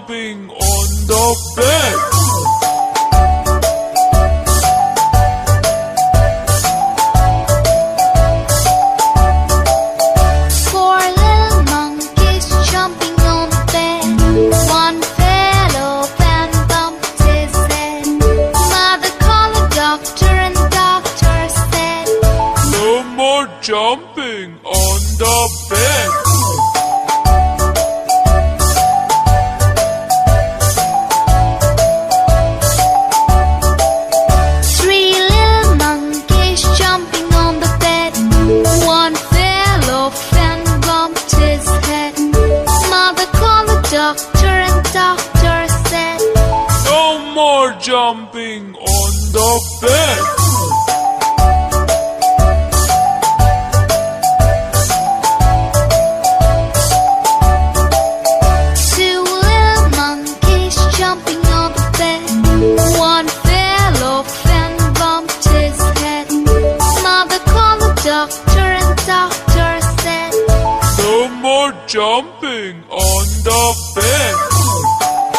jumping on the bed. Four little monkeys jumping on the bed. One fell off and bumped his head. Mother called the doctor and the doctor said, No more jumping on the bed. Three little monkeys jumping on the bed. One fell off and bumped his head. Mother called the doctor and the doctor said, No more jumping on the bed. Two little monkeys jumping on the bed. One fell off and bumped his head. Mother called the doctor and the doctor said, No more jumping on the bed.